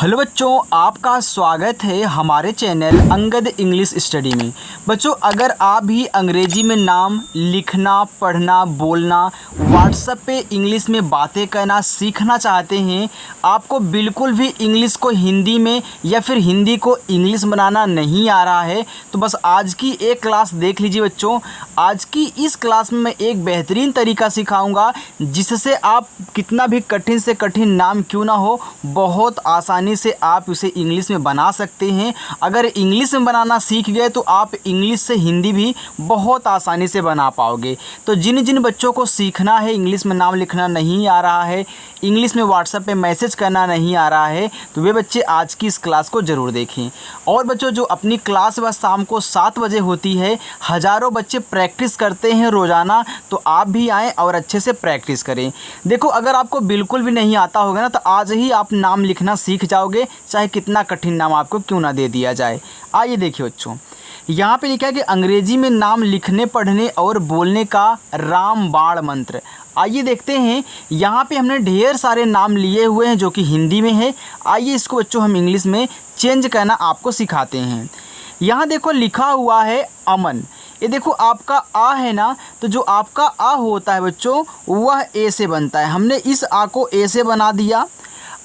Hello बच्चों, आपका स्वागत है हमारे चैनल अंगद इंग्लिश स्टडी में। बच्चों, अगर आप भी अंग्रेजी में नाम लिखना, पढ़ना, बोलना, व्हाट्सएप पे इंग्लिश में बातें करना सीखना चाहते हैं, आपको बिल्कुल भी इंग्लिश को हिंदी में या फिर हिंदी को इंग्लिश बनाना नहीं आ रहा है, तो बस आज की एक क्लास देख लीजिए बच्चों। आज की इस क्लास में मैं एक बेहतरीन तरीका सिखाऊंगा जिससे आप कितना भी कठिन से कठिन नाम क्यों ना हो, बहुत आसानी से आप उसे इंग्लिश में बना सकते हैं। अगर इंग्लिश में बनाना सीख गए तो आप इंग्लिश से हिंदी भी बहुत आसानी से बना पाओगे। तो जिन जिन बच्चों को सीखना है, इंग्लिश में नाम लिखना नहीं आ रहा है, इंग्लिश में व्हाट्सएप पे मैसेज करना नहीं आ रहा है, तो वे बच्चे आज की इस क्लास को ज़रूर देखें। और बच्चों, जो अपनी क्लास वह शाम को 7 बजे होती है, हज़ारों बच्चे प्रैक्टिस करते हैं रोज़ाना, तो आप भी आएँ और अच्छे से प्रैक्टिस करें। देखो, अगर आपको बिल्कुल भी नहीं आता होगा ना, तो आज ही आप नाम लिखना सीख जाओगे, चाहे कितना कठिन नाम आपको क्यों ना दे दिया जाए। आइए देखिए बच्चों, यहाँ पे लिखा है कि अंग्रेजी में नाम लिखने, पढ़ने और बोलने का रामबाण मंत्र। आइए देखते हैं, यहाँ पे हमने ढेर सारे नाम लिए हुए हैं जो कि हिंदी में है। आइए इसको बच्चों हम इंग्लिश में चेंज करना आपको सिखाते हैं। यहाँ देखो लिखा हुआ है अमन। ये देखो आपका आ है ना, तो जो आपका आ होता है बच्चों वह ए से बनता है। हमने इस आ को ए से बना दिया।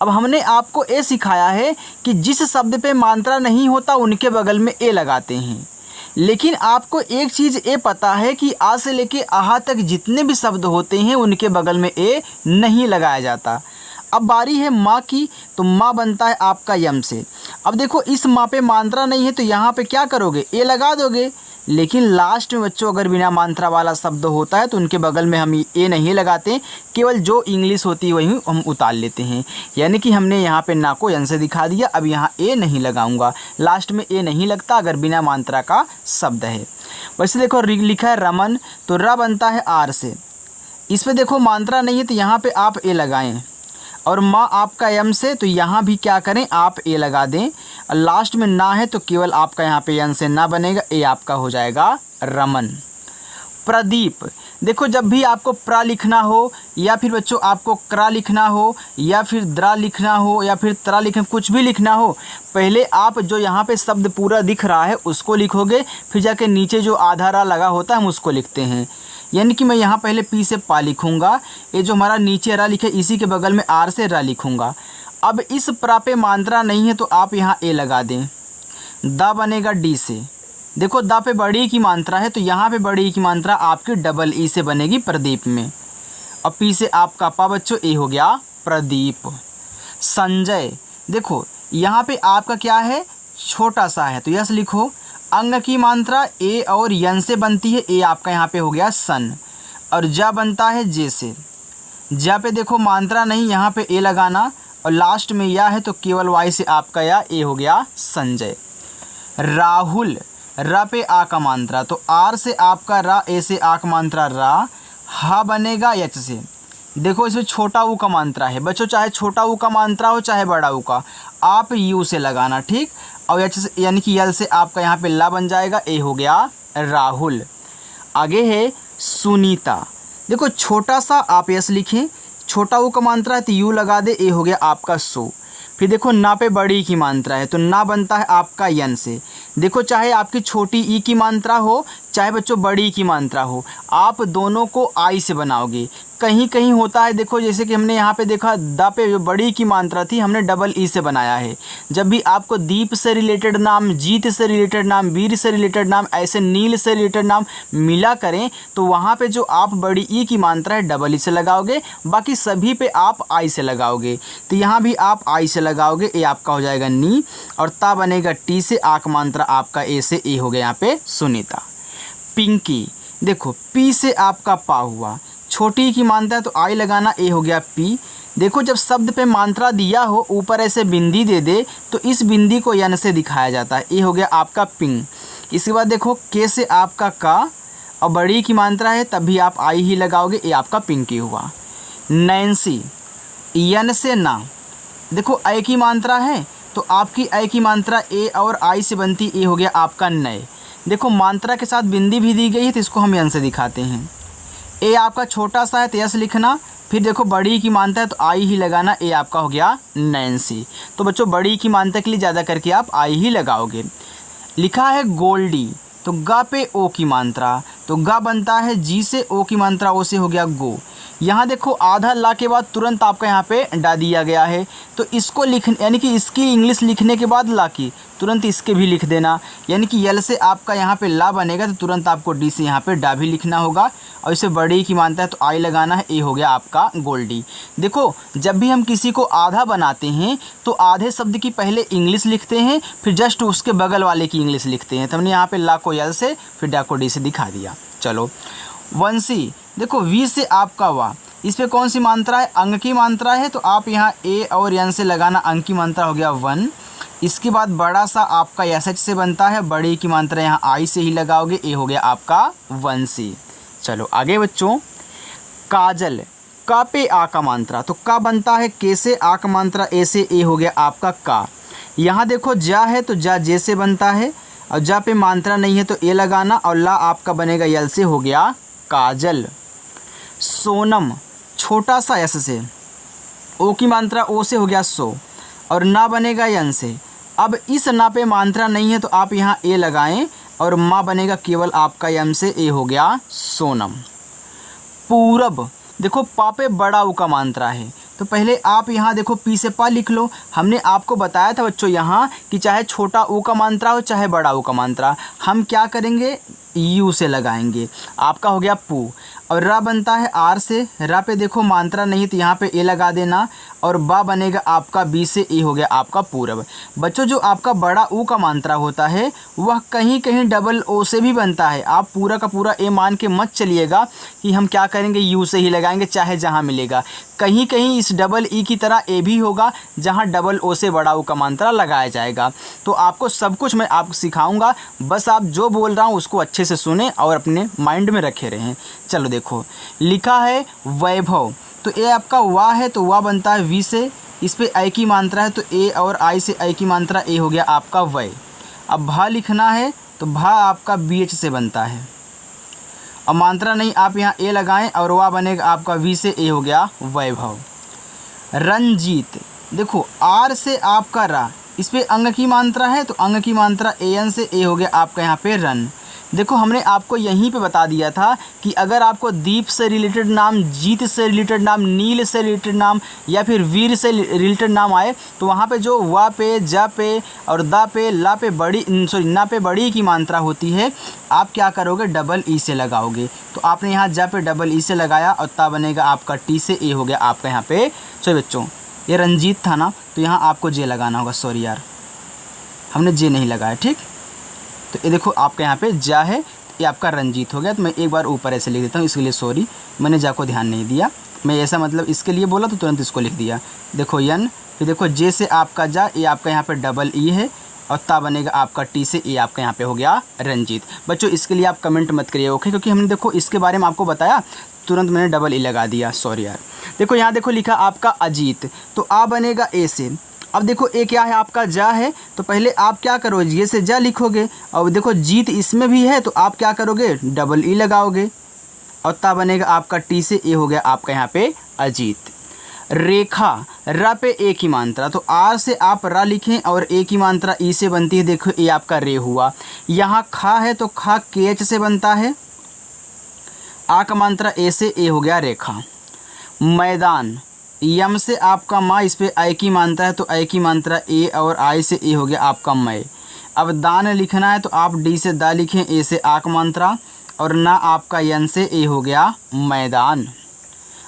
अब हमने आपको ए सिखाया है कि जिस शब्द पे मात्रा नहीं होता उनके बगल में ए लगाते हैं। लेकिन आपको एक चीज़ ए पता है कि आ से लेके आहा तक जितने भी शब्द होते हैं उनके बगल में ए नहीं लगाया जाता। अब बारी है माँ की, तो माँ बनता है आपका यम से। अब देखो इस माँ पे मात्रा नहीं है तो यहाँ पे क्या करोगे, ए लगा दोगे। लेकिन लास्ट में बच्चों अगर बिना मात्रा वाला शब्द होता है तो उनके बगल में हम ए नहीं लगाते, केवल जो इंग्लिश होती है वही हम उतार लेते हैं। यानी कि हमने यहाँ पे ना को यन से दिखा दिया, अब यहाँ ए नहीं लगाऊंगा, लास्ट में ए नहीं लगता अगर बिना मात्रा का शब्द है। वैसे देखो लिखा है रमन, तो र बनता है आर से। इस पर देखो मात्रा नहीं है तो यहाँ पर आप ए लगाएँ, और माँ आपका एम से, तो यहाँ भी क्या करें, आप ए लगा दें। और लास्ट में ना है तो केवल आपका यहाँ पे एन से ना बनेगा, ए आपका हो जाएगा रमन। प्रदीप, देखो जब भी आपको प्रा लिखना हो या फिर बच्चों आपको क्रा लिखना हो या फिर द्रा लिखना हो या फिर त्रा लिखना, कुछ भी लिखना हो, पहले आप जो यहाँ पे शब्द पूरा दिख रहा है उसको लिखोगे, फिर जाके नीचे जो आधा रा लगा होता है हम उसको लिखते हैं। यानी कि मैं यहाँ पहले पी से पा लिखूँगा, ये जो हमारा नीचे रा लिखे इसी के बगल में आर से रा लिखूँगा। अब इस प्रा पे मात्रा नहीं है तो आप यहाँ ए लगा दें। दा बनेगा डी से। देखो दा पे बड़ी की मात्रा है तो यहाँ पे बड़ी की मात्रा आपकी डबल ई से बनेगी प्रदीप में। अब पी से आपका पा बच्चों ए हो गया प्रदीप। संजय, देखो यहाँ पे आपका क्या है, छोटा सा है तो यस लिखो। अंग की मात्रा ए और यन से बनती है, ए आपका यहाँ पे हो गया सन, और जा बनता है जे से। जा पे देखो मात्रा नहीं, यहाँ पे ए लगाना, और लास्ट में या है तो केवल वाई से आपका या ए हो गया संजय। राहुल, रा पे आ का मात्रा, तो आर से आपका रा, ए से आ का मात्रा रा, हा बनेगा एच से। देखो इसमें छोटा ऊ का मात्रा है बच्चों, चाहे छोटा ऊ का मात्रा हो चाहे बड़ा ऊ का, आप यू से लगाना, ठीक। और एच से यानी कि यल से आपका यहाँ पे ला बन जाएगा, ए हो गया राहुल। आगे है सुनीता। देखो छोटा सा आप यस लिखें, छोटा ऊ का मात्रा है तो यू लगा दे, ए हो गया आपका सो। फिर देखो ना पे बड़ी की मात्रा है तो ना बनता है आपका यन से। देखो चाहे आपकी छोटी ई की मात्रा हो चाहे बच्चों बड़ी की मात्रा हो, आप दोनों को आई से बनाओगे। कहीं कहीं होता है, देखो जैसे कि हमने यहाँ पे देखा दा पे जो बड़ी की मात्रा थी हमने डबल ई से बनाया है। जब भी आपको दीप से रिलेटेड नाम, जीत से रिलेटेड नाम, वीर से रिलेटेड नाम, ऐसे नील से रिलेटेड नाम मिला करें तो वहाँ पे जो आप बड़ी ई की मात्रा है डबल ई से लगाओगे, बाकी सभी पे आप आई से लगाओगे। तो यहाँ भी आप आई से लगाओगे, ए आपका हो जाएगा नी, और ता बनेगा टी से, आक मात्रा आपका ए से, ए हो गया यहाँ पे सुनीता। पिंकी, देखो पी से आपका पा हुआ, छोटी की मात्रा है तो आई लगाना, ए हो गया पी। देखो जब शब्द पे मात्रा दिया हो ऊपर ऐसे बिंदी दे दे तो इस बिंदी को यन से दिखाया जाता है, ए हो गया आपका पिंग। इसके बाद देखो के से आपका का, और बड़ी की मात्रा है तब भी आप आई ही लगाओगे, ए आपका पिंकी हुआ। नैन्सी, यन से ना, देखो ए की मात्रा है तो आपकी ए की मात्रा ए और आई से बनती, ए हो गया आपका नए। देखो मात्रा के साथ बिंदी भी दी गई है तो इसको हम यन से दिखाते हैं। ए आपका छोटा सा है तो यस लिखना, फिर देखो बड़ी की मानता है तो आई ही लगाना, ए आपका हो गया नैन्सी। तो बच्चों बड़ी की मानता के लिए ज़्यादा करके आप आई ही लगाओगे। लिखा है गोल्डी, तो गा पे ओ की मात्रा, तो गा बनता है जी से, ओ की मात्रा ओ से हो गया गो। यहाँ देखो आधा ला के बाद तुरंत आपका यहाँ पे डा दिया गया है, तो इसको लिख यानी कि इसकी इंग्लिश लिखने के बाद ला की तुरंत इसके भी लिख देना, यानी कि यल से आपका यहाँ पे ला बनेगा तो तुरंत आपको डी से यहाँ पे डा भी लिखना होगा। और इसे बड़ी की मानता है तो आई लगाना है, ए हो गया आपका गोल्डी। देखो जब भी हम किसी को आधा बनाते हैं तो आधे शब्द की पहले इंग्लिश लिखते हैं, फिर जस्ट उसके बगल वाले की इंग्लिश लिखते हैं। तो हमने यहाँ पे ला को यल से फिर डा को डी से दिखा दिया। चलो वंशी, देखो वी से आपका वाह, इस पे कौन सी मात्रा है, अंग की मात्रा है, तो आप यहाँ ए और यन से लगाना, अंग की मात्रा हो गया वन। इसके बाद बड़ा सा आपका एस एच से बनता है, बड़ी की मात्रा यहाँ आई से ही लगाओगे, ए हो गया आपका वंशी। चलो आगे बच्चों, काजल, का पे आ का मात्रा, तो का बनता है के से, आ का मात्रा ए से, ए हो गया आपका का। यहाँ देखो जा है तो जा जे से बनता है, और जा पे मात्रा नहीं है तो ए लगाना, और ला आपका बनेगा यल से, हो गया काजल। सोनम, छोटा सा एस से, ओ की मात्रा ओ से हो गया सो, और ना बनेगा यन से। अब इस ना पे मात्रा नहीं है तो आप यहाँ ए लगाएं, और माँ बनेगा केवल आपका यम से, ए हो गया सोनम। पूरब, देखो पा पे बड़ा ऊ का मात्रा है, तो पहले आप यहाँ देखो पी से पा लिख लो। हमने आपको बताया था बच्चों यहाँ कि चाहे छोटा ऊ का मात्रा हो चाहे बड़ा ऊ का मात्रा, हम क्या करेंगे यू से लगाएंगे, आपका हो गया पू। और रा बनता है आर से, रा पे देखो मात्रा नहीं तो यहाँ पे ए लगा देना, और बा बनेगा आपका बी से, ए हो गया आपका पूरब। बच्चों जो आपका बड़ा ऊ का मात्रा होता है वह कहीं कहीं डबल ओ से भी बनता है, आप पूरा का पूरा ए मान के मत चलिएगा कि हम क्या करेंगे यू से ही लगाएंगे, चाहे जहाँ मिलेगा। कहीं कहीं इस डबल ई की तरह ए भी होगा जहाँ डबल ओ से बड़ा ऊ का मात्रा लगाया जाएगा। तो आपको सब कुछ मैं आपको सिखाऊंगा, बस आप जो बोल रहा हूँ उसको अच्छे से सुने और अपने माइंड में रखे रहें। चलो देखो लिखा है वैभव, तो ए आपका वाह है तो वाह बनता है वी से, इस पे आई की मात्रा है तो ए और आई से आई की मात्रा, ए हो गया आपका वै। अब भा लिखना है तो भा आपका बी एच से बनता है, अब मात्रा नहीं आप यहाँ ए लगाएं और वाह बनेगा आपका वी से, ए हो गया वैभव। रंजीत, देखो आर से आपका रा, इस पे अंग की मात्रा है तो अंग की मात्रा ए एन से, ए हो गया आपका यहाँ पे रन। देखो हमने आपको यहीं पे बता दिया था कि अगर आपको दीप से रिलेटेड नाम, जीत से रिलेटेड नाम, नील से रिलेटेड नाम या फिर वीर से रिलेटेड नाम आए तो वहाँ पे जो वा पे, जा पे और दा पे, ला पे बड़ी ना पे बड़ी की मात्रा होती है, आप क्या करोगे डबल ई से लगाओगे। तो आपने यहाँ जा पे डबल ई से लगाया और ता बनेगा आपका टी से, ए हो गया आपका यहाँ पे। चलो बच्चों ये रंजीत था ना, तो यहाँ आपको जे लगाना होगा, सॉरी यार हमने जे नहीं लगाया, ठीक। तो ये देखो आपके यहाँ पे जा है, ये आपका रंजीत हो गया। तो मैं एक बार ऊपर ऐसे लिख देता हूँ, इसके लिए सॉरी, मैंने जा को ध्यान नहीं दिया, मैं ऐसा मतलब इसके लिए बोला तो तुरंत इसको लिख दिया। देखो यन, फिर देखो जे से आपका जा, ये आपका यहाँ पे डबल ई है, और ता बनेगा आपका टी से, ए आपका यहाँ पे हो गया रंजीत। बच्चों इसके लिए आप कमेंट मत करिए ओके, क्योंकि हमने देखो इसके बारे में आपको बताया, तुरंत मैंने डबल ई लगा दिया, सॉरी यार। देखो यहाँ देखो लिखा आपका अजीत, तो आ बनेगा ए से। अब देखो ए क्या है आपका जा है, तो पहले आप क्या करोगे ये से जा लिखोगे, और देखो जीत इसमें भी है तो आप क्या करोगे डबल ई लगाओगे, और ता बनेगा आपका टी से, ए हो गया आपका यहाँ पे अजीत। रेखा, रा पे ए की मात्रा, तो आर से आप रा लिखें और ए की मात्रा ई से बनती है, देखो ए आपका रे हुआ। यहाँ खा है तो खा के एच से बनता है, आ का मात्रा ए से, ए हो गया रेखा। मैदान, यम से आपका माँ, इस पे आई की मात्रा है तो आई की मात्रा ए और आई से, ए हो गया आपका मै। अब दान लिखना है तो आप डी से दा लिखें, ए से आ का मात्रा, और ना आपका यन से, ए हो गया मैदान।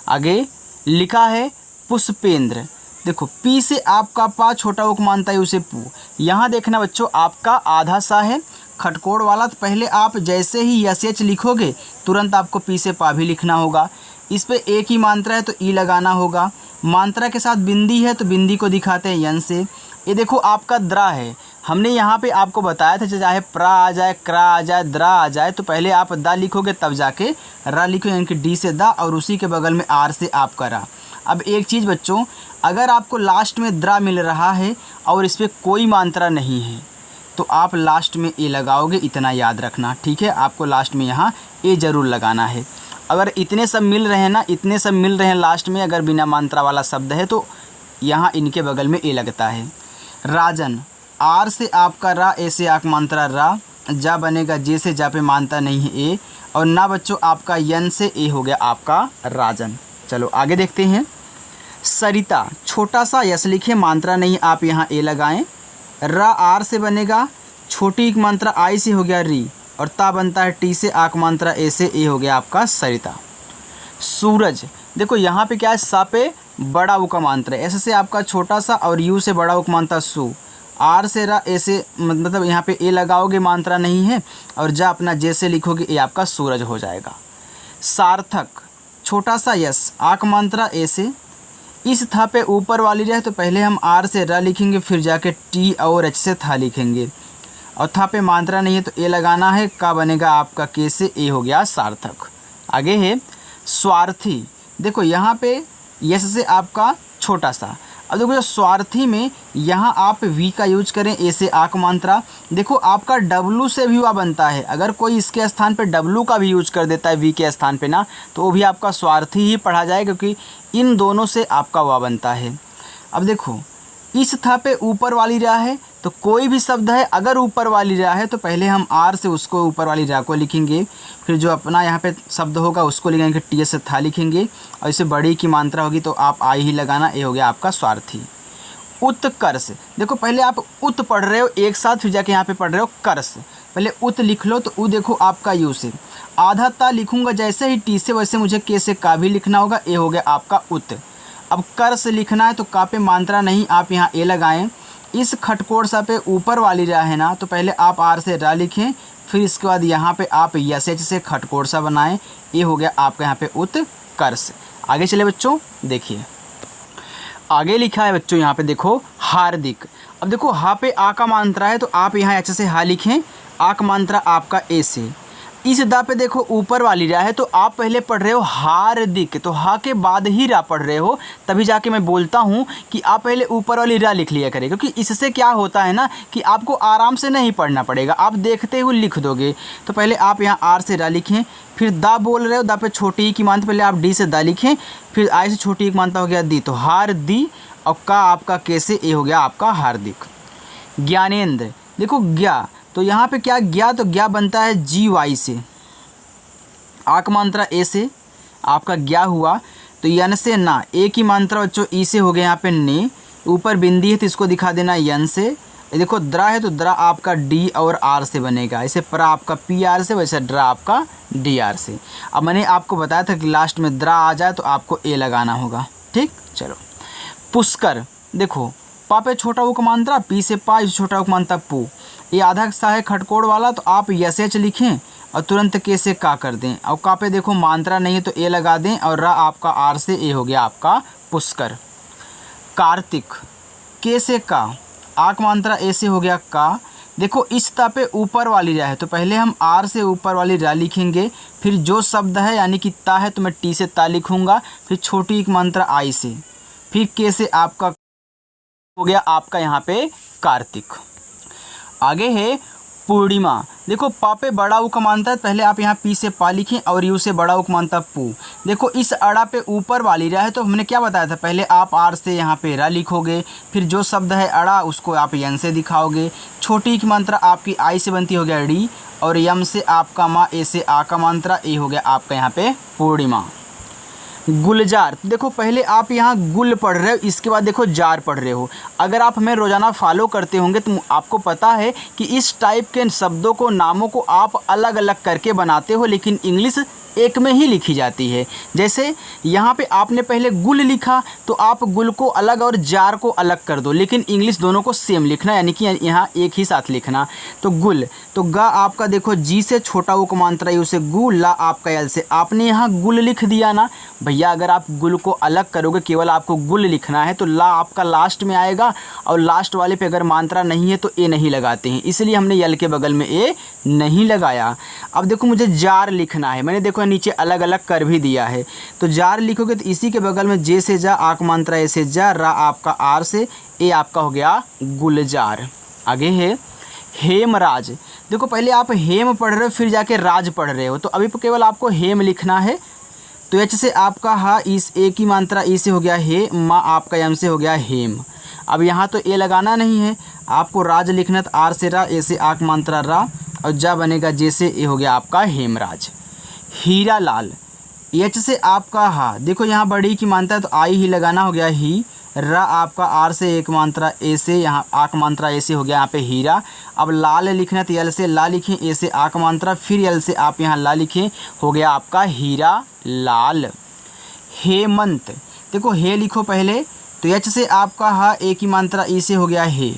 आगे लिखा है पुष्पेंद्र, देखो पी से आपका पा, छोटा उक मानता है उसे पू। यहाँ देखना बच्चों आपका आधा सा है खटकोड़ वाला, तो पहले आप जैसे ही यस एच लिखोगे तुरंत आपको पी से पा भी लिखना होगा। इस पे ए की मात्रा है तो ई लगाना होगा, मात्रा के साथ बिंदी है तो बिंदी को दिखाते हैं यन से। ये देखो आपका द्रा है, हमने यहाँ पे आपको बताया था चाहे प्रा आ जाए, क्रा आ जाए, द्रा आ जाए, तो पहले आप दा लिखोगे तब जाके रा लिखो, यानी कि डी से दा और उसी के बगल में आर से आपका रा। अब एक चीज़ बच्चों, अगर आपको लास्ट में द्रा मिल रहा है और इस पर कोई मात्रा नहीं है तो आप लास्ट में ए लगाओगे, इतना याद रखना, ठीक है। आपको लास्ट में यहाँ ए ज़रूर लगाना है। अगर इतने सब मिल रहे हैं ना, इतने सब मिल रहे हैं लास्ट में, अगर बिना मात्रा वाला शब्द है तो यहाँ इनके बगल में ए लगता है। राजन, आर से आपका रा, ए से आक मात्रा रा, जा बनेगा जे से जा पे मानता नहीं है ए, और ना बच्चों आपका यन से ए हो गया आपका राजन। चलो आगे देखते हैं। सरिता, छोटा सा यस लिखे, मात्रा नहीं, आप यहाँ ए लगाएं। रा आर से बनेगा, छोटी एक मात्रा आई से हो गया री, और ता बनता है टी से, आक मात्रा ए से, ए हो गया आपका सरिता। सूरज, देखो यहाँ पे क्या है, सा पे बड़ा उ का मात्रा है, ऐसे से आपका छोटा सा, और यू से बड़ा उ का मात्रा सु, आर से रा, ए से मतलब यहाँ पे ए लगाओगे, मात्रा नहीं है, और जा अपना जे से लिखोगे, ए आपका सूरज हो जाएगा। सार्थक, छोटा सा यस, आक मात्रा ए से, इस था पे ऊपर वाली रहे तो पहले हम आर से रा लिखेंगे, फिर जाके टी और एच से था लिखेंगे, और था पे मात्रा नहीं है तो ए लगाना है, का बनेगा आपका के से, ए हो गया सार्थक। आगे है स्वार्थी, देखो यहाँ पे यस से आपका छोटा सा, अब देखो स्वार्थी में यहाँ आप वी का यूज करें, ए से आक मात्रा, देखो आपका डब्लू से भी वा बनता है, अगर कोई इसके स्थान पे डब्लू का भी यूज कर देता है वी के स्थान पे ना, तो वो भी आपका स्वार्थी ही पढ़ा जाए, क्योंकि इन दोनों से आपका वा बनता है। अब देखो इस था पे ऊपर वाली रा है, तो कोई भी शब्द है अगर ऊपर वाली रा है तो पहले हम आर से उसको ऊपर वाली रा को लिखेंगे, फिर जो अपना यहाँ पे शब्द होगा उसको लिखेंगे, टी से था लिखेंगे, और इसे बड़ी की मात्रा होगी तो आप आई ही लगाना, ए हो गया आपका स्वार्थी। उत्कर्ष, देखो पहले आप उत पढ़ रहे हो एक साथ, फिर जाके यहाँ पे पढ़ रहे हो कर्ष, पहले उत लिख लो, तो उ देखो आपका यू से, आधा ता लिखूँगा जैसे ही टी से, वैसे मुझे के से का भी लिखना होगा, ए हो गया आपका उत। अब कर से लिखना है तो का पे मात्रा नहीं, आप यहाँ ए लगाएं। इस खटकोड़ सा पे ऊपर वाली रा है ना, तो पहले आप आर से रा लिखें, फिर इसके बाद यहाँ पे आप यस एच से खटकोड़ सा बनाएं, ये हो गया आपका यहाँ पे उत्कर्ष। आगे चले बच्चों, देखिए आगे लिखा है बच्चों यहाँ पे देखो हार्दिक। अब देखो हा पे आ का मात्रा है तो आप यहाँ एच से हा लिखें, आ का मात्रा आपका ए से। इस दा पे देखो ऊपर वाली रा है तो आप पहले पढ़ रहे हो हार्दिक, तो हा के बाद ही रा पढ़ रहे हो, तभी जाके मैं बोलता हूँ कि आप पहले ऊपर वाली रा लिख लिया करें, क्योंकि इससे क्या होता है ना कि आपको आराम से नहीं पढ़ना पड़ेगा, आप देखते हुए लिख दोगे। तो पहले आप यहाँ आर से रा लिखें, फिर दा बोल रहे हो, दा पे छोटी ई की मात्रा, पहले आप डी से दा लिखें, फिर आई से छोटी ई की मात्रा हो गया दी, तो हार दी, और का आपका के से ए हो गया आपका हार्दिक। ज्ञानेंद्र, देखो ज्ञा, तो यहाँ पे क्या ज्ञा, तो ज्ञा बनता है जी वाई से, आक मात्रा ए से आपका ज्ञा हुआ, तो यन से ना, ए की मात्रा बच्चों ई से हो गया यहाँ पे ने, ऊपर बिंदी है तो इसको दिखा देना यन से। देखो द्रा है तो द्रा आपका डी और आर से बनेगा, ऐसे प्रा आपका पी आर से, वैसे ड्रा आपका डी आर से। अब मैंने आपको बताया था कि लास्ट में द्रा आ जाए तो आपको ए लगाना होगा, ठीक। चलो पुष्कर, देखो पा पे छोटा उक मात्रा, पी से पा, छोटा उक मात्रा पू, ये आधा सा है खटकोड़ वाला, तो आप यस एच लिखें और तुरंत के से का कर दें, और का पे देखो मात्रा नहीं है तो ए लगा दें, और रा आपका आर से, ए हो गया आपका पुष्कर। कार्तिक, के से का, आक मात्रा ए से हो गया का, देखो इस ता पे ऊपर वाली रा है तो पहले हम आर से ऊपर वाली रा लिखेंगे, फिर जो शब्द है यानी कि ता है तो मैं टी से ता लिखूँगा, फिर छोटी एक मात्रा आई से, फिर के से आपका हो गया आपका यहाँ पे कार्तिक। आगे है पूर्णिमा, देखो पा पे बड़ा उ का मात्रा है, पहले आप यहाँ पी से पा लिखें और यू से बड़ा उ का मात्रा पू। देखो इस अड़ा पे ऊपर वाली रा है तो हमने क्या बताया था, पहले आप आर से यहाँ पे रा लिखोगे, फिर जो शब्द है अड़ा उसको आप यन से दिखाओगे, छोटी की मात्रा आपकी आई से बनती हो गया डी, और यम से आपका माँ, ए से आ का मात्रा, ए हो गया आपका यहाँ पे पूर्णिमा। गुलजार, देखो पहले आप यहाँ गुल पढ़ रहे हो, इसके बाद देखो जार पढ़ रहे हो। अगर आप हमें रोज़ाना फॉलो करते होंगे तो आपको पता है कि इस टाइप के शब्दों को, नामों को आप अलग अलग करके बनाते हो, लेकिन इंग्लिश एक में ही लिखी जाती है। जैसे यहाँ पे आपने पहले गुल लिखा तो आप गुल को अलग और जार को अलग कर दो, लेकिन इंग्लिश दोनों को सेम लिखना, यानी कि यहाँ एक ही साथ लिखना। तो गुल, तो गा आपका देखो जी से छोटा उ का मात्रा यू से गु, ला आपका यल से, आपने यहाँ गुल लिख दिया ना भैया। अगर आप गुल को अलग करोगे, केवल आपको गुल लिखना है, तो ला आपका लास्ट में आएगा, और लास्ट वाले पे अगर मात्रा नहीं है तो ए नहीं लगाते हैं, इसलिए हमने यल के बगल में ए नहीं लगाया। अब देखो मुझे जार लिखना है, मैंने देखो नीचे अलग अलग कर भी दिया है, तो जार लिखोगे तो इसी के बगल में जे से जा, आक मात्रा ए से जा, रा आपका आर से, ए आपका हो गया गुलजार। आगे है हेमराज, देखो पहले आप हेम पढ़ रहे हो फिर जाके राज पढ़ रहे हो, तो अभी केवल आपको हेम लिखना है, तो एच से आपका हा, इस ए की मात्रा ई से हो गया हे, माँ आपका एम से हो गया हेम। अब यहाँ तो ए लगाना नहीं है, आपको राज लिखना, तो आर से रा, ए से आक मात्रा रा, और जा बनेगा जे से ए हो गया आपका हेमराज। हीरा लाल, एच से आपका हा, देखो यहाँ बड़ी की मात्रा है तो आई ही लगाना, हो गया ही, रा आपका आर से एक मात्रा ए से, यहाँ आक मात्रा ए से हो गया यहाँ पे हीरा। अब लाल लिखना तो यल से ला लिखें, ए से आक मात्रा, फिर यल से आप यहाँ ला लिखें, हो गया आपका हीरा लाल। हेमंत, देखो हे लिखो पहले, तो एच से आपका हा, ए की मात्रा ई से हो गया हे,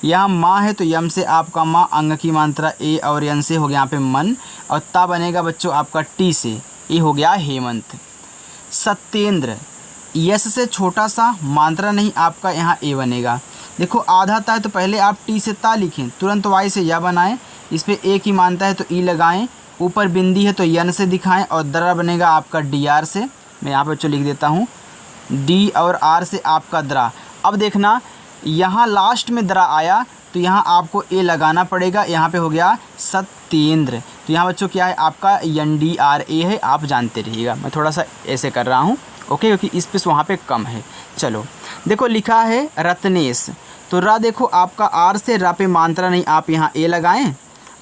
यहाँ माँ है तो यम से आपका माँ, अंग की मात्रा ए और यन से हो गया यहाँ पे मन, और ता बनेगा बच्चों आपका टी से, ये हो गया हेमंत। सत्येंद्र, यस से छोटा सा, मात्रा नहीं आपका यहाँ ए बनेगा। देखो आधा ता है तो पहले आप टी से ता लिखें, तुरंत वाई से या बनाएं, इस पे ए की मात्रा है तो ई लगाएं, ऊपर बिंदी है तो यन से दिखाएं, और दरा बनेगा आपका डी आर से। मैं यहाँ पे बच्चों लिख देता हूँ, डी और आर से आपका दरा। अब देखना यहाँ लास्ट में दरा आया तो यहाँ आपको ए लगाना पड़ेगा, यहाँ पे हो गया सत्येंद्र। तो यहाँ बच्चों क्या है आपका एन डी आर ए है, आप जानते रहिएगा, मैं थोड़ा सा ऐसे कर रहा हूँ ओके, क्योंकि स्पेस वहाँ पे कम है। चलो देखो लिखा है रत्नेश, तो रा देखो आपका आर से रा पे मात्रा नहीं, आप यहाँ ए लगाएं,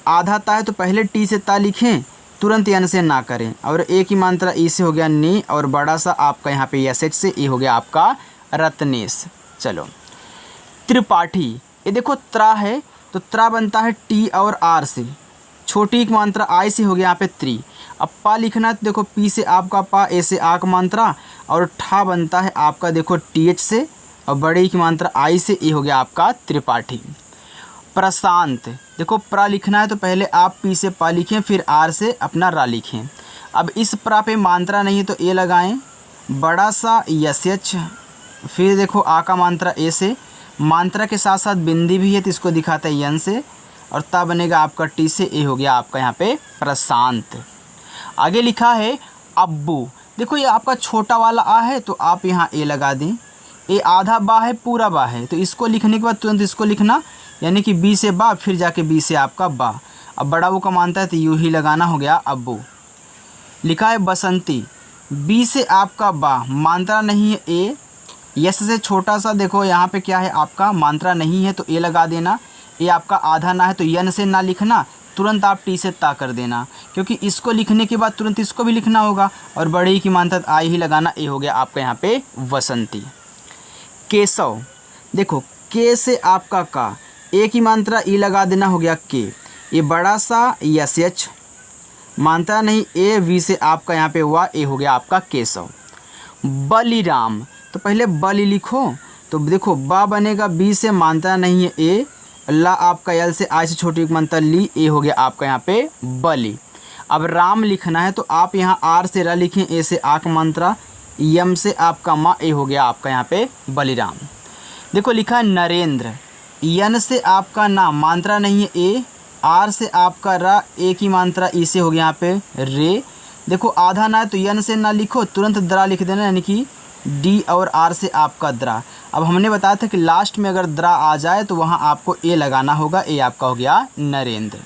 आधा ता है तो पहले टी से ता लिखें, तुरंत यन से ना करें, और ए की मात्रा ई से हो गया नी, और बड़ा सा आपका यहाँ पे एस एच से ए हो गया आपका रत्नेश। चलो त्रिपाठी, ये देखो त्रा है तो त्रा बनता है टी और आर से, छोटी की मात्रा आई से हो गया यहाँ पे त्रि। अब पा लिखना है तो देखो पी से आपका पा, ए से आक मात्रा, और ठा बनता है आपका देखो टी एच से, और बड़ी की मात्रा आई से, ए हो गया आपका त्रिपाठी। प्रशांत, देखो प्रा लिखना है तो पहले आप पी से पा लिखें, फिर आर से अपना रा लिखें। अब इस प्रा पे मात्रा नहीं है तो ए लगाएं, बड़ा सा यस एच, फिर देखो आ का मात्रा ए से, मात्रा के साथ साथ बिंदी भी है तो इसको दिखाता है यन से, और ता बनेगा आपका टी से, ए हो गया आपका यहाँ पे प्रशांत। आगे लिखा है अब्बू, देखो ये आपका छोटा वाला आ है तो आप यहाँ ए लगा दें, ए आधा बा है पूरा बा है, तो इसको लिखने के बाद तुरंत इसको लिखना, यानी कि बी से बा, फिर जाके बी से आपका बा। अब बड़ा वो का मानता है तो यूँ ही लगाना, हो गया अब्बू। लिखा है बसंती, बी से आपका बा, मात्रा नहीं है ए, यस से छोटा सा, देखो यहाँ पे क्या है आपका मात्रा नहीं है तो ए लगा देना, ए आपका आधा ना है तो यन से ना लिखना, तुरंत आप टी से ता कर देना, क्योंकि इसको लिखने के बाद तुरंत इसको भी लिखना होगा, और बड़ी की मात्रा आई ही लगाना, ए हो गया आपका यहाँ पे वसंती। केशव, देखो के से आपका का, ए की मात्रा ई लगा देना, हो गया के, ये बड़ा सा यस एच, मात्रा नहीं ए, वी से आपका यहाँ पे हुआ, ए हो गया आपका केशव। बलिराम, तो पहले बलि लिखो, तो देखो बा बनेगा बी से, मात्रा नहीं है ए, ला आपका यल से, आई से छोटी मात्रा ली, ए हो गया आपका यहाँ पे बलि। अब राम लिखना है तो आप यहाँ आर से रा लिखें, ए से आक मात्रा, यम से आपका माँ, ए हो गया आपका यहाँ पे बलिराम। देखो लिखा है नरेंद्र, यन से आपका ना, मात्रा नहीं है ए, आर से आपका रा, ए की मात्रा ई से हो गया यहाँ पे रे। देखो आधा ना है तो यन से ना लिखो, तुरंत द्रा लिख देना, यानी कि डी और आर से आपका द्रा। अब हमने बताया था कि लास्ट में अगर द्रा आ जाए तो वहाँ आपको ए लगाना होगा, ए आपका हो गया नरेंद्र।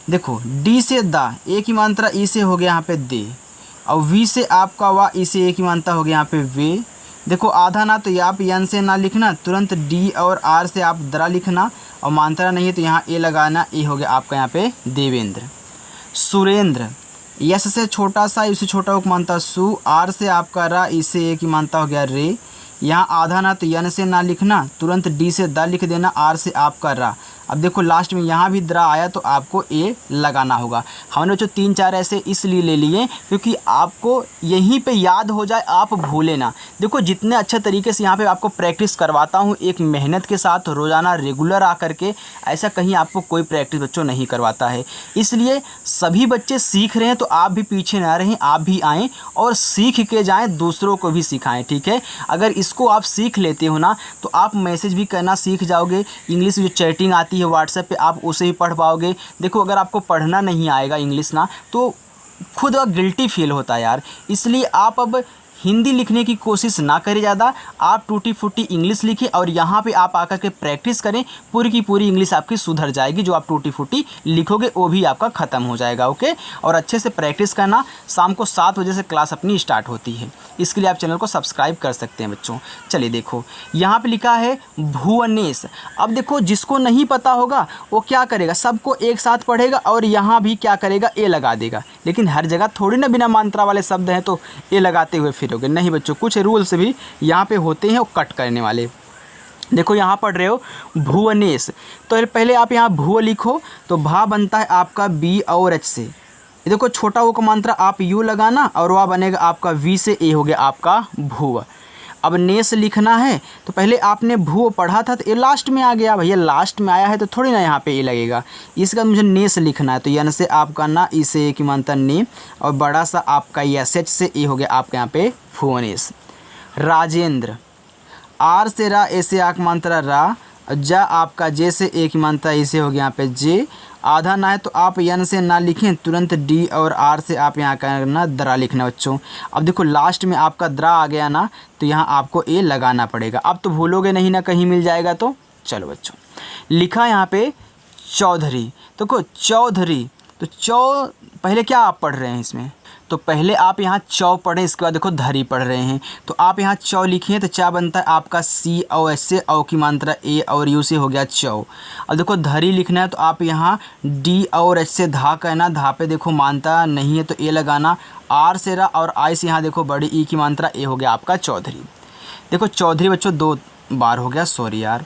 देखो डी से दा, ए की मात्रा ई से हो गया यहाँ पे दे, और वी से आपका वा, ई से ए की मात्रा हो गया यहाँ पे वे। देखो आधा ना तो आप यन से ना लिखना, तुरंत डी और आर से आप द्रा लिखना, और मात्रा नहीं है तो यहाँ ए लगाना, ए हो गया आपका यहाँ पे देवेंद्र। सुरेंद्र, यस से छोटा सा, इससे छोटा को मानता सु, आर से आपका रा, इसे ए की मानता हो गया रे। यहाँ आधा ना तो यन से ना लिखना, तुरंत डी से द लिख देना, आर से आपका रा। अब देखो लास्ट में यहाँ भी द्रा आया तो आपको ए लगाना होगा। हमने जो 3-4 ऐसे इसलिए ले लिए क्योंकि आपको यहीं पे याद हो जाए, आप भूले ना। देखो जितने अच्छे तरीके से यहाँ पे आपको प्रैक्टिस करवाता हूँ एक मेहनत के साथ, रोज़ाना रेगुलर आकर के, ऐसा कहीं आपको कोई प्रैक्टिस बच्चों नहीं करवाता है। इसलिए सभी बच्चे सीख रहे हैं तो आप भी पीछे ना रहें, आप भी आएँ और सीख के जाएँ, दूसरों को भी सिखाएँ, ठीक है। अगर इसको आप सीख लेते हो ना तो आप मैसेज भी करना सीख जाओगे। इंग्लिश जो चैटिंग आती है व्हाट्सएप पे आप उसे ही पढ़ पाओगे। देखो अगर आपको पढ़ना नहीं आएगा इंग्लिश ना तो खुद गिल्टी फील होता है यार। इसलिए आप अब हिंदी लिखने की कोशिश ना करें ज़्यादा, आप टूटी फूटी इंग्लिश लिखें और यहाँ पे आप आकर के प्रैक्टिस करें, पूरी की पूरी इंग्लिश आपकी सुधर जाएगी। जो आप टूटी फूटी लिखोगे वो भी आपका ख़त्म हो जाएगा। ओके, और अच्छे से प्रैक्टिस करना। शाम को 7 बजे से क्लास अपनी स्टार्ट होती है, इसके लिए आप चैनल को सब्सक्राइब कर सकते हैं बच्चों। चलिए देखो यहाँ पे लिखा है भुवनेश। अब देखो जिसको नहीं पता होगा वो क्या करेगा, सबको एक साथ पढ़ेगा और यहाँ भी क्या करेगा, ए लगा देगा। लेकिन हर जगह थोड़ी ना बिना मात्रा वाले शब्द हैं तो ए लगाते हुए फिरोगे, नहीं बच्चों, कुछ रूल्स भी यहाँ पे होते हैं वो कट करने वाले। देखो यहाँ पढ़ रहे हो भुवनेश, तो पहले आप यहाँ भू लिखो तो भा बनता है आपका बी और एच से। देखो छोटा वो का मात्रा आप यू लगाना और वह बनेगा आपका वी से ए हो गया आपका भूव। अब नेस लिखना है तो पहले आपने भू पढ़ा था तो ये लास्ट में आ गया, भैया लास्ट में आया है तो थोड़ी ना यहाँ पे ए लगेगा। इसका मुझे नेस लिखना है तो यन से आपका ना, इसे की मात्रा ने, और बड़ा सा आपका एस एच से ए हो गया आपका यहाँ पे भुवनेश। राजेंद्र, आर से रा, ए से आक मात्रा रा, जा आपका जे से ए की मात्रा इसे हो गया यहाँ पे जे। आधा ना है तो आप यन से ना लिखें, तुरंत डी और आर से आप यहाँ करना द्रा लिखना बच्चों। अब देखो लास्ट में आपका द्रा आ गया ना तो यहाँ आपको ए लगाना पड़ेगा। अब तो भूलोगे नहीं ना, कहीं मिल जाएगा तो। चलो बच्चों, लिखा यहाँ पे चौधरी। देखो चौधरी, तो पहले क्या आप पढ़ रहे हैं इसमें, तो पहले आप यहाँ चौ पढ़ें, इसके बाद देखो धरी पढ़ रहे हैं तो आप यहाँ चौ लिखिए तो चा बनता है आपका सी और एस से, औ की मात्रा ए और यू से हो गया चौ। अब देखो धरी लिखना है तो आप यहाँ डी और एच से धा कहना, धा पे देखो मात्रा नहीं है तो ए लगाना, आर से रा और आई से यहाँ देखो बड़ी ई की मात्रा ए हो गया आपका चौधरी। देखो चौधरी बच्चों 2 बार हो गया, सॉरी यार,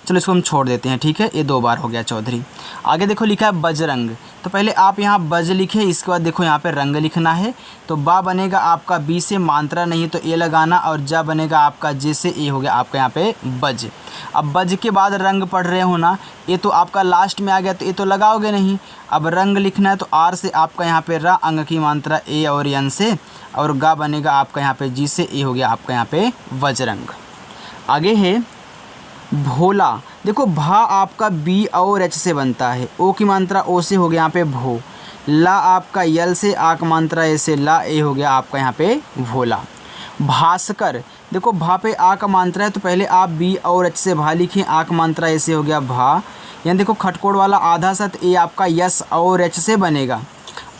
चलो इसको हम छोड़ देते हैं, ठीक है, ये 2 बार हो गया चौधरी। आगे देखो लिखा है बजरंग, तो पहले आप यहाँ बज लिखे, इसके बाद देखो यहाँ पे रंग लिखना है तो बा बनेगा आपका बी से, मात्रा नहीं तो ए लगाना, और जा बनेगा आपका जे से ए हो गया आपका यहाँ पे बज। अब बज के बाद रंग पढ़ रहे हो ना, ये तो आपका लास्ट में आ गया तो ये तो लगाओगे नहीं। अब रंग लिखना है तो आर से आपका यहाँ पे रा, अंग की मात्रा ए और यन से, और गा बनेगा आपका यहाँ पे जी से ए हो गया आपका यहाँ पे वजरंग। आगे है भोला। देखो भा आपका बी और एच से बनता है, ओ की मात्रा ओ से हो गया यहाँ पे भो। ला आपका यल से, आक मात्रा ए से ला, ए हो गया आपका यहाँ पे भोला। भास्कर, देखो भा पे आ का मात्रा है तो पहले आप बी और एच से भा लिखें, आक मात्रा ए से हो गया भा। यहाँ देखो खटकोड़ वाला आधा सत ए आपका यस और एच से बनेगा।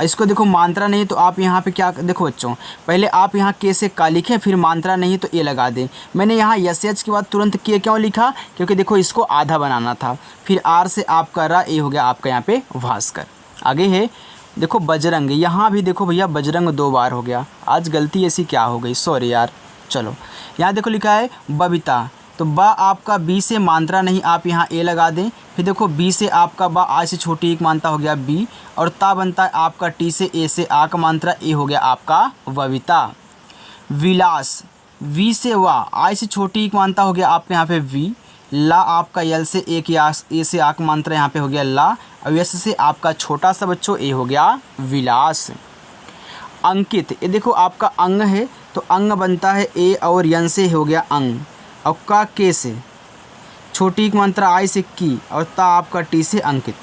इसको देखो मात्रा नहीं तो आप यहाँ पे क्या देखो बच्चों, पहले आप यहाँ के से का लिखें, फिर मात्रा नहीं तो ए लगा दें। मैंने यहाँ यस एच के बाद तुरंत के क्यों लिखा, क्योंकि देखो इसको आधा बनाना था। फिर आर से आपका रा, ए हो गया आपका यहाँ पे भास्कर। आगे है देखो बजरंग, यहाँ भी देखो भैया बजरंग 2 बार हो गया, आज गलती ऐसी क्या हो गई, सॉरी यार। चलो यहाँ देखो लिखा है बबीता, तो बा आपका बी से, मात्रा नहीं आप यहाँ ए लगा दें। फिर देखो बी से आपका बा, आ से छोटी एक मात्रा हो गया बी, और ता बनता है आपका टी से, ए से आ का मात्रा ए हो गया आपका बबीता। विलास, वी से वाह, आई से छोटी एक मात्रा हो गया आपके यहाँ पे वी। ला आपका यल से एक या ए से आ का मात्रा यहाँ पे हो गया ला, और यस से आपका छोटा सा बच्चों ए हो गया विलास। अंकित, ये देखो आपका अंग है तो अंग बनता है ए और यन से हो गया अंग, और का के से, छोटी एक मात्रा आई से की, और ता आपका टी से अंकित।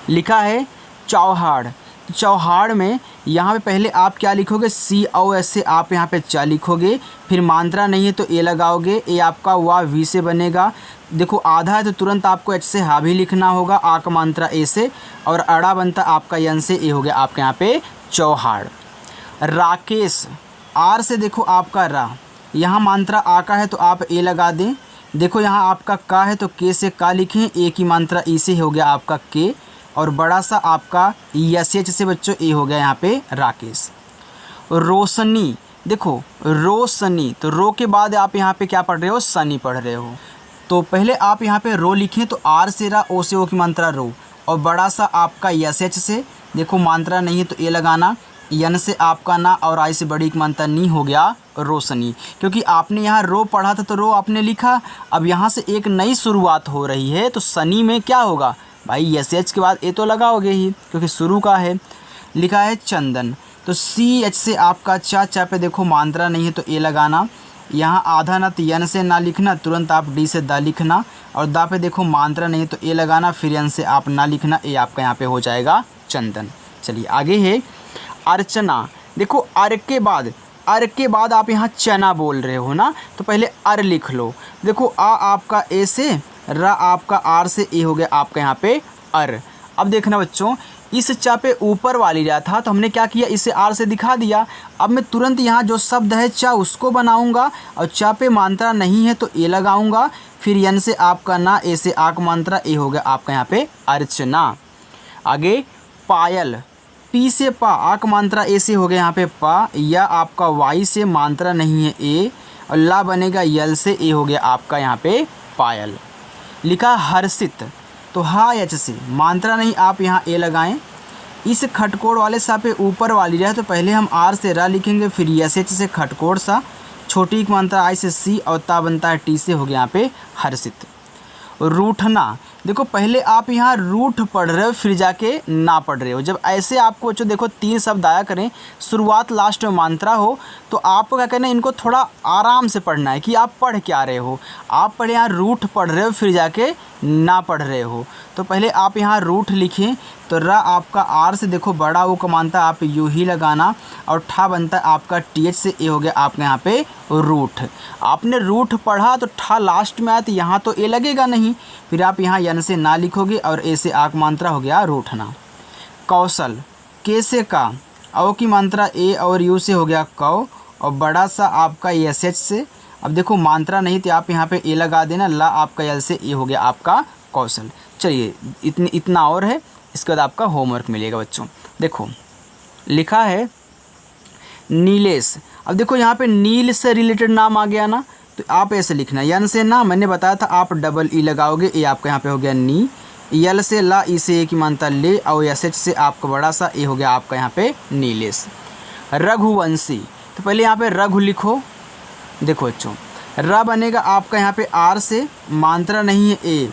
लिखा है चौहाड़, तो चौहाड़ में यहाँ पे पहले आप क्या लिखोगे, सी और एस से आप यहाँ पे चा लिखोगे, फिर मात्रा नहीं है तो ए लगाओगे, ए आपका वाह वी से बनेगा। देखो आधा है तो तुरंत आपको एच से हा भी लिखना होगा, आ का मात्रा ए से, और अड़ा बनता आपका यन से, ए हो गया आपके यहाँ पे चौहाड़। राकेश, आर से देखो आपका रा, यहाँ मात्रा आ का है तो आप ए लगा दें। देखो यहाँ आपका का है तो के से का लिखें, ए की मात्रा ई से हो गया आपका के, और बड़ा सा आपका यस एच से बच्चों ए हो गया यहाँ पे राकेश। रोशनी, देखो रोशनी, तो रो के बाद आप यहाँ पे क्या पढ़ रहे हो, सनी पढ़ रहे हो। तो पहले आप यहाँ पे रो लिखें तो आर से रा, ओ से ओ की मात्रा रो, और बड़ा सा आपका यस एच से, देखो मात्रा नहीं है तो ए लगाना, यन से आपका ना, और आई से बड़ी एक मात्रा नी हो गया रोशनी। क्योंकि आपने यहाँ रो पढ़ा था तो रो आपने लिखा, अब यहाँ से एक नई शुरुआत हो रही है तो सनी में क्या होगा भाई, एस एच के बाद ए तो लगाओगे ही क्योंकि शुरू का है। लिखा है चंदन, तो सी एच से आपका चा पे देखो मात्रा नहीं है तो ए लगाना, यहाँ आधा ना तो यन से ना लिखना, तुरंत आप डी से दा लिखना, और दा पे देखो मात्रा नहीं है तो ए लगाना, फिर यन से आप ना लिखना, ए आपका यहाँ पे हो जाएगा चंदन। चलिए आगे है अर्चना, देखो अर के बाद अर के बाद आप यहाँ चना बोल रहे हो ना, तो पहले अर लिख लो। देखो आ आपका ए से, रा आपका आर से, ए हो गया आपका यहाँ पे अर। अब देखना बच्चों, इस चा पे ऊपर वाली रा था तो हमने क्या किया, इसे आर से दिखा दिया। अब मैं तुरंत यहाँ जो शब्द है चा उसको बनाऊंगा और चा पे मात्रा नहीं है तो ए लगाऊंगा। फिर यन से आपका ना, ए से आक मात्रा, ए हो गया आपका यहाँ पे अर्चना। आगे पायल, पी से पा, आक मात्रा ए से हो गया यहाँ पे पा, या आपका वाई से मात्रा नहीं है ए, और ला बनेगा यल से, ए हो गया आपका यहाँ पे पायल। लिखा हर्षित, तो हा एच से मात्रा नहीं, आप यहाँ ए लगाएं। इस खटकोड़ वाले सा पे ऊपर वाली रहा तो पहले हम आर से रा लिखेंगे, फिर यस एच से खटकोड़ सा, छोटी की मात्रा आई से सी, और ता बनता है टी से, हो गया यहाँ पे हर्षित। रूठना, देखो पहले आप यहाँ रूठ पढ़ रहे हो फिर जाके ना पढ़ रहे हो। जब ऐसे आपको जो देखो 3 शब्द आया करें, शुरुआत लास्ट में मात्रा हो, तो आपको क्या करना है, इनको थोड़ा आराम से पढ़ना है कि आप पढ़ क्या रहे हो। आप पढ़े यहाँ रूठ पढ़ रहे हो फिर जाके ना पढ़ रहे हो, तो पहले आप यहाँ रूठ लिखें, तो रा आपका आर से देखो बड़ा वो कमानता आप यू ही लगाना, और ठा बनता है आपका टी एच से, ए हो गया आपका यहाँ पे रूठ। आपने रूठ पढ़ा तो ठा लास्ट में आया तो यहाँ तो ए लगेगा नहीं, फिर आप यहाँ यन से ना लिखोगे और ए से आक मात्रा, हो गया रूठना। कौशल, के से का, औ की मात्रा ए और यू से, हो गया कौ, और बड़ा सा आपका एस एच से। अब देखो मात्रा नहीं तो आप यहाँ पे ए लगा देना, ला आपका यल से, ए हो गया आपका कौशल। चलिए इतना और है, इसके बाद आपका होमवर्क मिलेगा बच्चों। देखो लिखा है नीलेश। अब देखो यहाँ पे नील से रिलेटेड नाम आ गया ना, तो आप ऐसे लिखना, यन से ना मैंने बताया था आप डबल ई लगाओगे, ए आपका यहाँ पे हो गया नी, यल से ला, ई से ए की मात्रा ले, और एस एच से आपका बड़ा सा, ए हो गया आपका यहाँ पे नीलेश। रघुवंशी, तो पहले यहाँ पे रघु लिखो। देखो बच्चों, र बनेगा आपका यहाँ पे आर से, मात्रा नहीं है ए,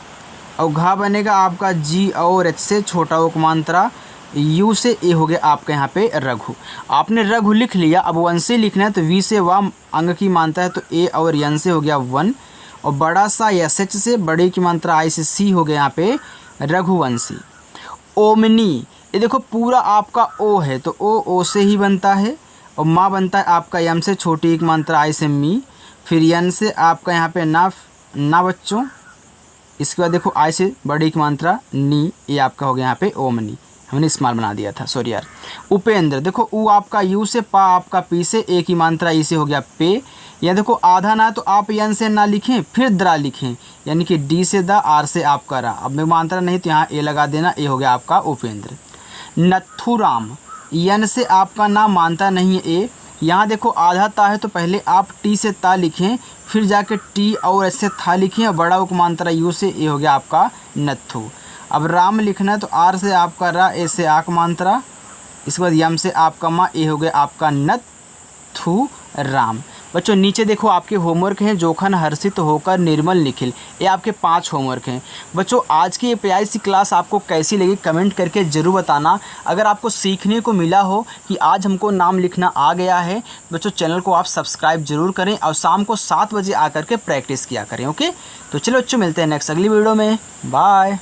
और घा बनेगा आपका जी और एच से, छोटा ओक मात्रा, यू से, ए हो गया आपका यहाँ पे रघु। आपने रघु लिख लिया, अब वंशी लिखना है तो वी से वाम अंग की मात्रा है तो ए, और यन से हो गया वन, और बड़ा सा एस एच से, बड़े की मात्रा आई से, सी हो गया यहाँ पे रघुवंशी। ओमनी, ये देखो पूरा आपका ओ है तो ओ से ही बनता है, और माँ बनता है आपका यम से, छोटी एक मात्रा आई से मी, फिर यन से आपका यहाँ पे ना बच्चों। इसके बाद देखो आई से बड़ी की मात्रा नी, ये आपका हो गया यहाँ पे ओमनी, हमने स्मॉल बना दिया था, सॉरी यार। उपेंद्र, देखो ऊ आपका यू से, पा आपका पी से, ए की मात्रा ई से, हो गया पे। या देखो आधा ना तो आप यन से ना लिखें फिर द्रा लिखें, यानी कि डी से द, आर से आपका रा। अब में मात्रा नहीं तो यहाँ ए लगा देना, ए हो गया आपका उपेंद्र। नथुराम, यन से आपका ना मानता नहीं है ए, यहाँ देखो आधा ता है तो पहले आप टी से ता लिखें, फिर जाके टी और ऐसे था लिखें, और बड़ा उपमांतरा यू से, ए हो गया आपका नथु। अब राम लिखना है तो आर से आपका रा, ए से आक मात्रा, इसके बाद यम से आपका माँ, ए हो गया आपका नथु राम। बच्चों नीचे देखो आपके होमवर्क हैं, जोखन हर्षित होकर निर्मल निखिल, ये आपके 5 होमवर्क हैं। बच्चों आज की ये प्यारी सी क्लास आपको कैसी लगी कमेंट करके ज़रूर बताना। अगर आपको सीखने को मिला हो कि आज हमको नाम लिखना आ गया है, बच्चों चैनल को आप सब्सक्राइब जरूर करें और शाम को 7 बजे आकर के प्रैक्टिस किया करें। ओके, तो चलो बच्चों मिलते हैं नेक्स्ट अगली वीडियो में, बाय।